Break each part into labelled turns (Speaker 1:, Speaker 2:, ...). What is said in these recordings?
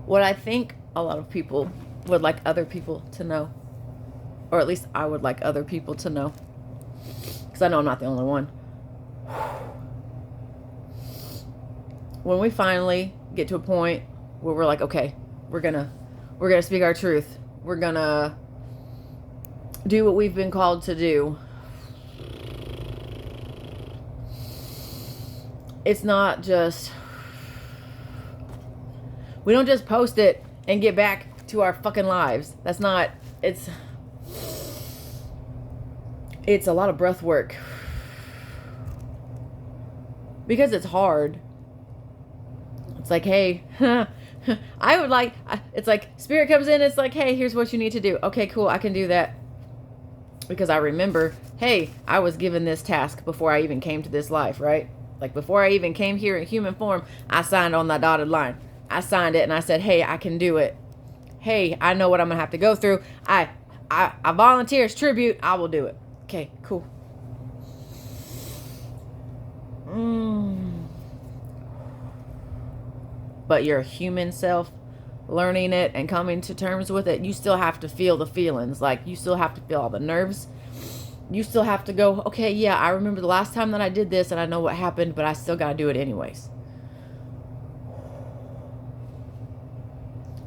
Speaker 1: what I think a lot of people would like other people to know, or at least I would like other people to know, because I know I'm not the only one. When we finally get to a point where we're like, okay, we're gonna speak our truth. We're gonna do what we've been called to do. It's not just, we don't just post it and get back to our fucking lives. That's not, it's a lot of breath work. Because it's hard. It's like, hey, I would like, it's like spirit comes in, it's like, hey, here's what you need to do. Okay, cool, I can do that. Because I remember, hey, I was given this task before I even came to this life, right? Like before I even came here in human form, I signed on that dotted line. I signed it and I said, hey, I can do it. Hey, I know what I'm gonna have to go through. I volunteer as tribute. I will do it. Okay, cool. But your human self, learning it and coming to terms with it, you still have to feel the feelings. Like you still have to feel all the nerves. You still have to go, okay, yeah, I remember the last time that I did this and I know what happened, but I still gotta do it anyways.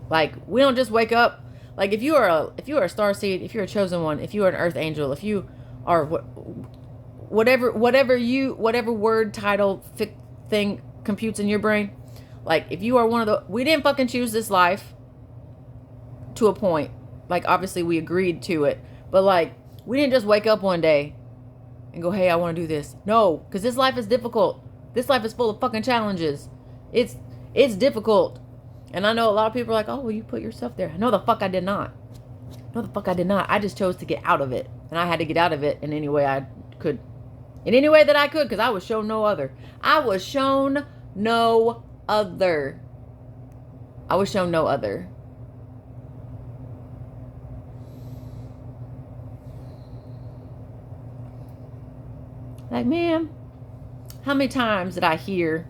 Speaker 1: Like we don't just wake up. Like if you are a starseed, if you're a chosen one, if you are an earth angel, if you are whatever word title thing computes in your brain, like if you are one of the, we didn't fucking choose this life to a point. Like obviously we agreed to it, but like we didn't just wake up one day and go, hey, I want to do this. No, because this life is difficult. This life is full of fucking challenges. It's difficult. And I know a lot of people are like, oh, well, you put yourself there. No, the fuck I did not. No, the fuck I did not. I just chose to get out of it. And I had to get out of it in any way I could. In any way that I could, because I was shown no other. I was shown no other. I was shown no other. Like, man, how many times did I hear,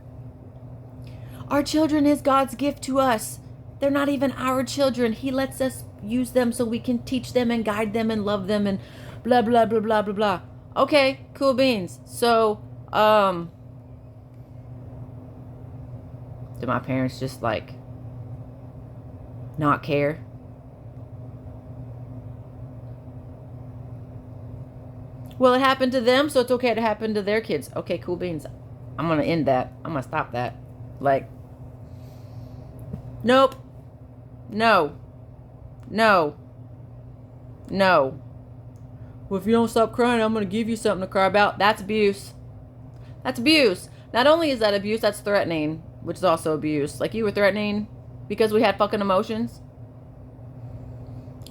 Speaker 1: our children is God's gift to us. They're not even our children. He lets us use them so we can teach them and guide them and love them and blah, blah, blah, blah, blah, blah. Okay, cool beans. So, did my parents just like not care? Well, it happened to them, so it's okay to happen to their kids. Okay, cool beans. I'm going to end that. I'm going to stop that. Like, nope. No. No. No. Well, if you don't stop crying, I'm going to give you something to cry about. That's abuse. That's abuse. Not only is that abuse, that's threatening, which is also abuse. Like, you were threatening because we had fucking emotions.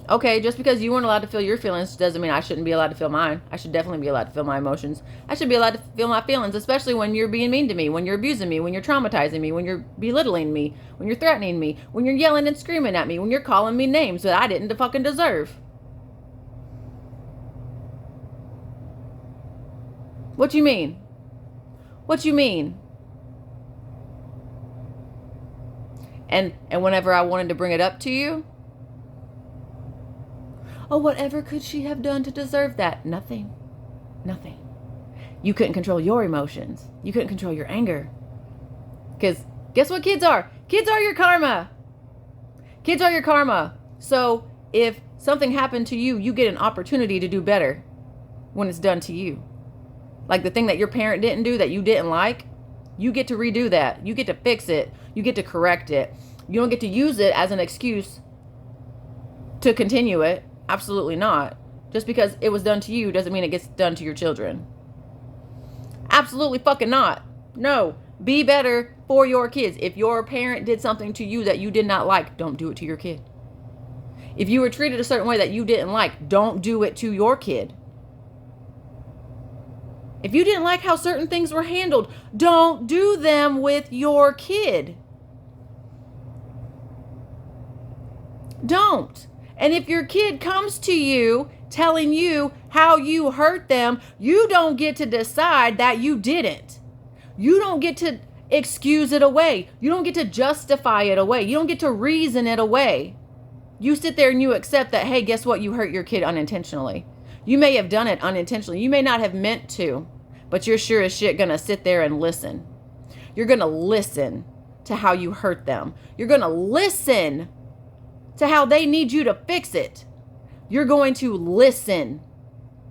Speaker 1: Okay, just because you weren't allowed to feel your feelings doesn't mean I shouldn't be allowed to feel mine. I should definitely be allowed to feel my emotions. I should be allowed to feel my feelings, especially when you're being mean to me, when you're abusing me, when you're traumatizing me, when you're belittling me, when you're threatening me, when you're yelling and screaming at me, when you're calling me names that I didn't fucking deserve. What you mean? What you mean? And whenever I wanted to bring it up to you, oh, whatever could she have done to deserve that? Nothing. Nothing. You couldn't control your emotions. You couldn't control your anger. Because guess what kids are? Kids are your karma. Kids are your karma. So if something happened to you, you get an opportunity to do better when it's done to you. Like the thing that your parent didn't do that you didn't like, you get to redo that. You get to fix it. You get to correct it. You don't get to use it as an excuse to continue it. Absolutely not. Just because it was done to you doesn't mean it gets done to your children. Absolutely fucking not. No. Be better for your kids. If your parent did something to you that you did not like, don't do it to your kid. If you were treated a certain way that you didn't like, don't do it to your kid. If you didn't like how certain things were handled, don't do them with your kid. Don't. And if your kid comes to you telling you how you hurt them, you don't get to decide that you didn't. You don't get to excuse it away. You don't get to justify it away. You don't get to reason it away. You sit there and you accept that, hey, guess what? You hurt your kid unintentionally. You may have done it unintentionally. You may not have meant to, but you're sure as shit gonna sit there and listen. You're gonna listen to how you hurt them. You're gonna listen to how they need you to fix it. You're going to listen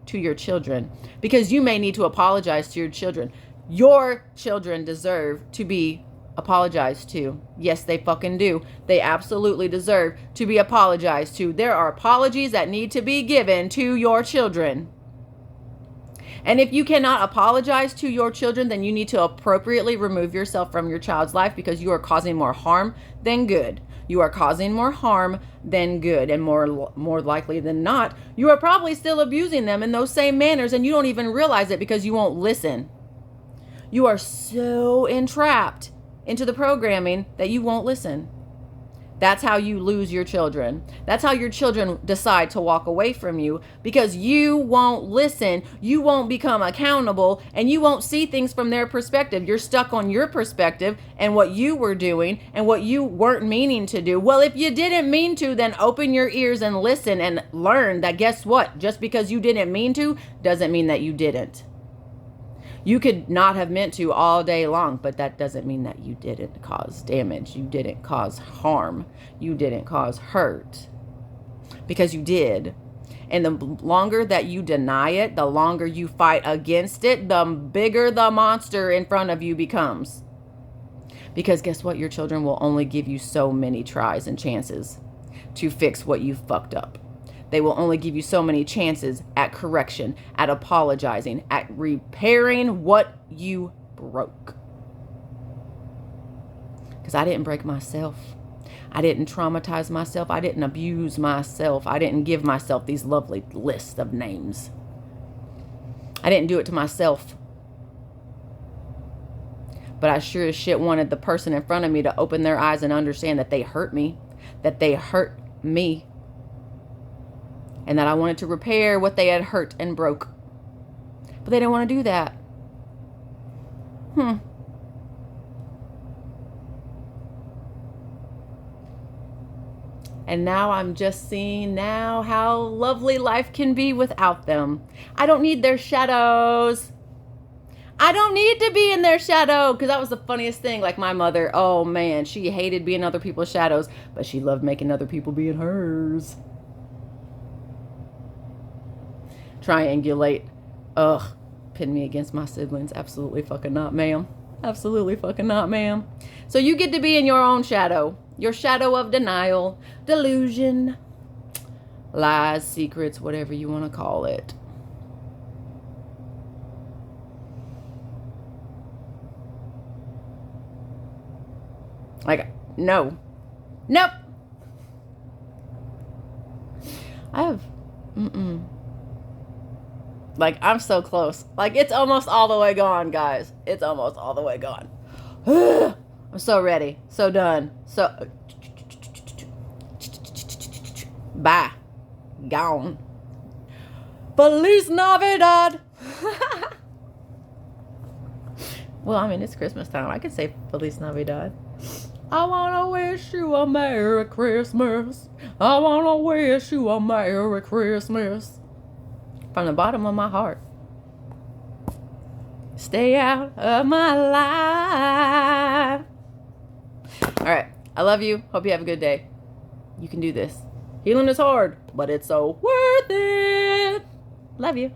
Speaker 1: to your children because you may need to apologize to your children. Your children deserve to be apologized to. Yes, they fucking do. They absolutely deserve to be apologized to. There are apologies that need to be given to your children. And if you cannot apologize to your children, then you need to appropriately remove yourself from your child's life because you are causing more harm than good. You are causing more harm than good. And more likely than not, you are probably still abusing them in those same manners and you don't even realize it because you won't listen. You are so entrapped into the programming that you won't listen. That's how you lose your children. That's how your children decide to walk away from you because you won't listen, you won't become accountable, and you won't see things from their perspective. You're stuck on your perspective and what you were doing and what you weren't meaning to do. Well, if you didn't mean to, then open your ears and listen and learn that guess what? Just because you didn't mean to doesn't mean that you didn't. You could not have meant to all day long, but that doesn't mean that you didn't cause damage. You didn't cause harm. You didn't cause hurt. Because you did. And the longer that you deny it, the longer you fight against it, the bigger the monster in front of you becomes. Because guess what? Your children will only give you so many tries and chances to fix what you fucked up. They will only give you so many chances at correction, at apologizing, at repairing what you broke. Because I didn't break myself. I didn't traumatize myself. I didn't abuse myself. I didn't give myself these lovely lists of names. I didn't do it to myself. But I sure as shit wanted the person in front of me to open their eyes and understand that they hurt me. That they hurt me. And that I wanted to repair what they had hurt and broke. But they didn't want to do that. And now I'm just seeing now how lovely life can be without them. I don't need their shadows. I don't need to be in their shadow. Because that was the funniest thing. Like my mother, oh man, she hated being other people's shadows. But she loved making other people be in hers. Triangulate. Ugh. Pin me against my siblings. Absolutely fucking not, ma'am. Absolutely fucking not, ma'am. So you get to be in your own shadow. Your shadow of denial, delusion, lies, secrets, whatever you want to call it. Like, no. Nope. I have, Like, I'm so close. Like, it's almost all the way gone, guys. It's almost all the way gone. I'm so ready. So done. So. Bye. Gone. Feliz Navidad. Well, I mean, it's Christmas time. I could say Feliz Navidad. I want to wish you a Merry Christmas. I want to wish you a Merry Christmas. From the bottom of my heart. Stay out of my life. All right. I love you. Hope you have a good day. You can do this. Healing is hard, but it's so worth it. Love you.